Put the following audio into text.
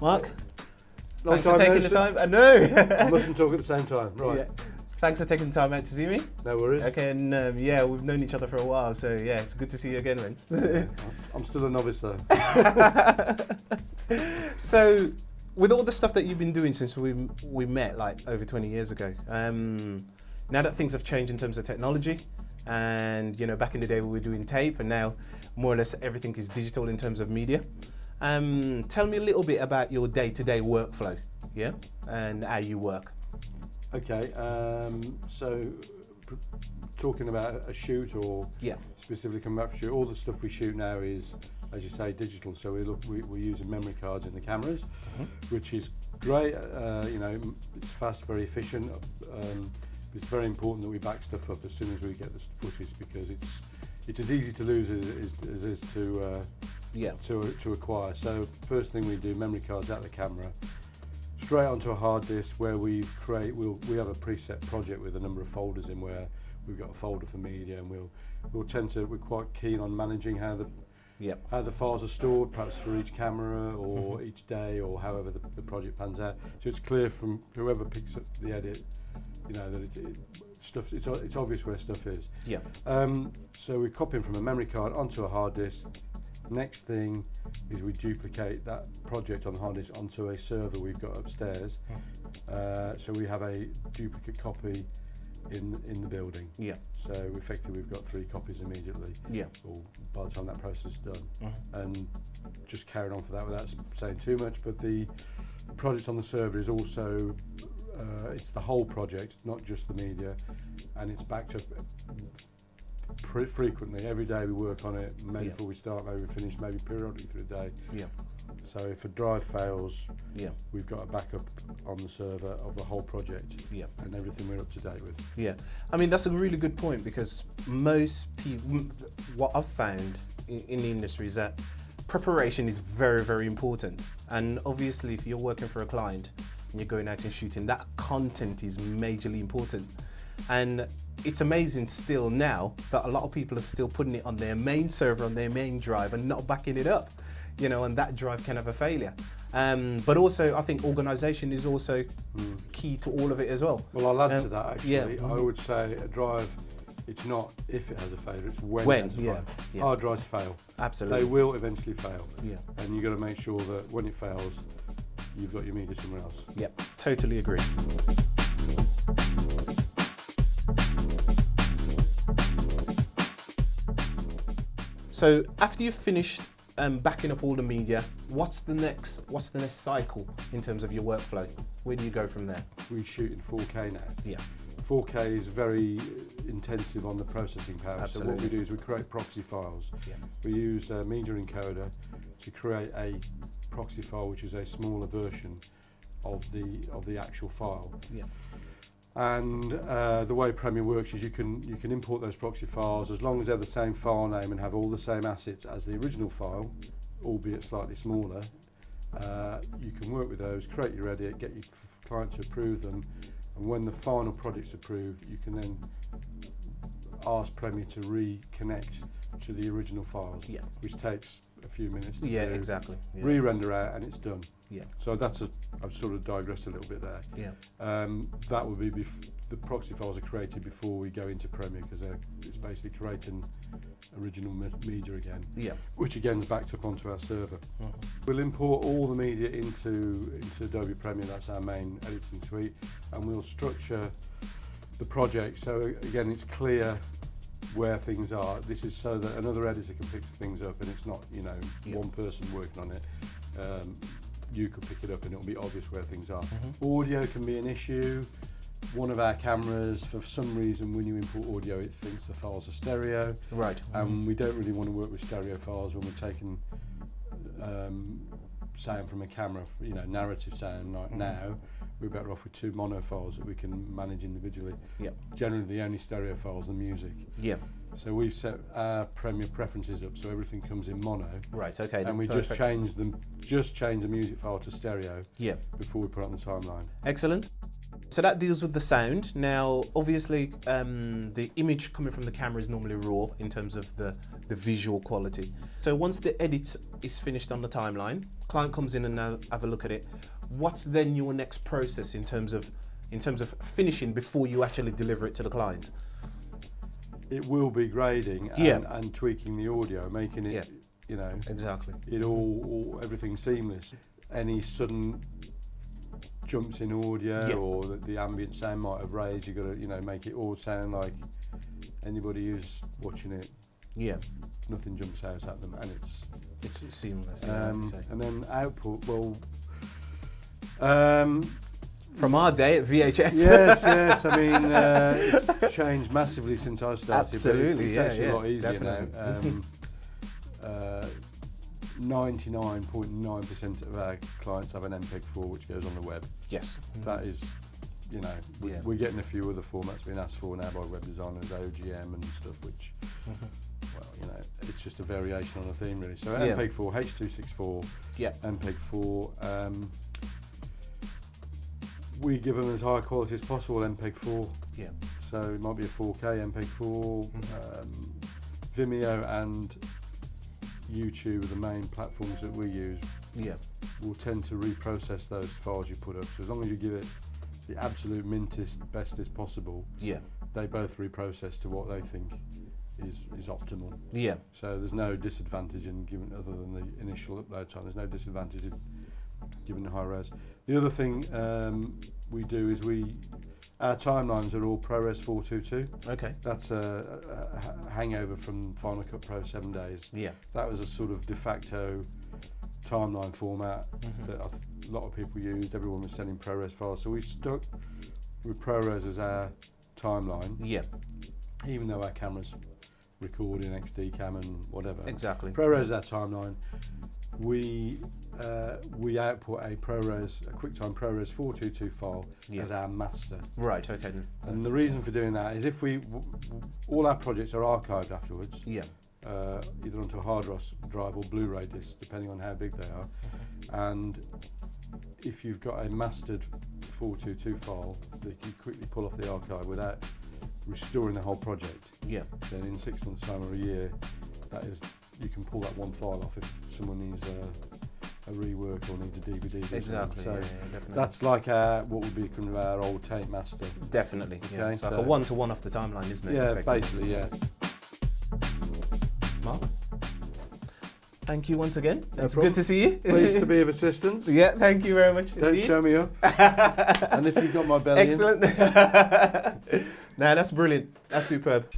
Mark, Long thanks for taking the time. I know. I mustn't talk at the same time, right? Yeah. Thanks for taking the time out to see me. No worries. Okay, and yeah, we've known each other for a while, so yeah, it's good to see you again, man. Yeah, I'm still a novice though. So, with all the stuff that you've been doing since we met like over 20 years ago, now that things have changed in terms of technology, and you know, back in the day we were doing tape, and now more or less everything is digital in terms of media. Tell me a little bit about your day-to-day workflow, yeah, and how you work. Okay, so talking about a shoot or specifically coming back for shoot, all the stuff we shoot now is, as you say, digital. So we're using memory cards in the cameras, which is great. You know, it's fast, very efficient. It's very important that we back stuff up as soon as we get the footage, because it's as easy to lose as it is to acquire. So first thing we do, memory cards out of the camera, straight onto a hard disk where we have a preset project with a number of folders in, where we've got a folder for media, and we're quite keen on managing how the files are stored, perhaps for each camera or each day, or however the project pans out. So it's clear from whoever picks up the edit, you know, that it's obvious where stuff is. Yeah. So we're copying from a memory card onto a hard disk. Next thing is we duplicate that project on the hard disk onto a server we've got upstairs. So we have a duplicate copy in the building. Yeah. So effectively we've got 3 copies immediately. Yeah. Or by the time that process is done. And just carrying on for that without saying too much, but the project on the server is also it's the whole project, not just the media, and it's backed up frequently. Every day we work on it, maybe before we start, maybe we finish, maybe periodically through the day. Yeah. So if a drive fails, we've got a backup on the server of the whole project, and everything we're up to date with. Yeah, I mean, that's a really good point, because most people, what I've found in the industry is that preparation is very, very important. And obviously if you're working for a client and you're going out and shooting, that content is majorly important. And it's amazing still now that a lot of people are still putting it on their main server, on their main drive, and not backing it up, you know, and that drive can have a failure. But also I think organisation is also key to all of it as well. Well, I'll add to that actually. I would say a drive, it's not if it has a failure, it's when it has a failure. Hard drives fail. Absolutely. They will eventually fail. Yeah. And you've got to make sure that when it fails, you've got your media somewhere else. Yep, totally agree. So after you've finished backing up all the media, what's the next cycle in terms of your workflow? Where do you go from there? We shoot in 4K now. Yeah. 4K is very intensive on the processing power. Absolutely. So what we do is we create proxy files. Yeah. We use a media encoder to create a proxy file, which is a smaller version of the actual file. Yeah. And the way Premiere works is you can import those proxy files as long as they're the same file name and have all the same assets as the original file, albeit slightly smaller. You can work with those, create your edit, get your client to approve them, and when the final project's approved, you can then ask Premiere to reconnect to the original files, which takes a few minutes to do. Exactly. Yeah. Re-render out and it's done. Yeah. So I've sort of digressed a little bit there. Yeah. That would be the proxy files are created before we go into Premiere, because it's basically creating original media again. Yeah. Which again is backed up onto our server. We'll import all the media into Adobe Premiere. That's our main editing suite, and we'll structure the project so again it's clear where things are. This is so that another editor can pick things up, and it's not, you know, one person working on it. You could pick it up and it'll be obvious where things are. Audio can be an issue. One of our cameras, for some reason, when you import audio, it thinks the files are stereo. Right. And we don't really want to work with stereo files when we're taking sound from a camera, you know, narrative sound like now. We're better off with 2 mono files that we can manage individually. Yep. Generally, the only stereo files are music. Yep. So we've set our Premiere preferences up so everything comes in mono. Right. Okay. And we just change the music file to stereo. Yep. Before we put it on the timeline. Excellent. So that deals with the sound. Now, obviously, the image coming from the camera is normally raw in terms of the visual quality. So once the edit is finished on the timeline, client comes in and now have a look at it. What's then your next process in terms of finishing before you actually deliver it to the client? It will be grading and tweaking the audio, making it, you know, exactly. It everything seamless. Any sudden jumps in audio or the ambient sound might have raised, you've got to, you know, make it all sound like anybody who's watching it. Yeah. Nothing jumps out at them, and it's seamless. And then output, well. From our day at VHS. Yes. I mean, it's changed massively since I started. Absolutely, it's actually a lot easier definitely. now. 99.9% of our clients have an MPEG-4 which goes on the web. Yes. That is, you know, we're getting a few other formats being asked for now by web designers, OGM and stuff, which, well, you know, it's just a variation on a theme really. So MPEG-4, H.264, MPEG-4. We give them as high quality as possible MPEG-4. Yeah. So it might be a 4K MPEG-4. Vimeo and YouTube are the main platforms that we use. Will tend to reprocess those files you put up. So as long as you give it the absolute mintest, bestest possible, they both reprocess to what they think is optimal. So there's no disadvantage in giving, other than the initial upload time. There's no disadvantage in given the high res. The other thing we do is our timelines are all ProRes 422. Okay. That's a hangover from Final Cut Pro 7 days. That was a sort of de facto timeline format that a lot of people used. Everyone was sending ProRes files, so we stuck with ProRes as our timeline. Even though our cameras record in XD cam and whatever. Exactly. ProRes is our timeline. We output a QuickTime ProRes 422 file as our master. Right. Okay. And the reason for doing that is if all our projects are archived afterwards. Either onto a hard drive or Blu-ray disc, depending on how big they are. And if you've got a mastered 422 file that you quickly pull off the archive without restoring the whole project, then in 6 months' time or a year, you can pull that one file off if someone needs a rework or needs a DVD. Exactly. So definitely. That's like what would be kind of our old tape master. Definitely. Okay? It's like a one-to-one off the timeline, isn't it? Yeah, basically. Mark, thank you once again. It's good to see you. Pleased to be of assistance. Thank you very much. Don't show me up. And if you've got my belly. Excellent. No, that's brilliant. That's superb.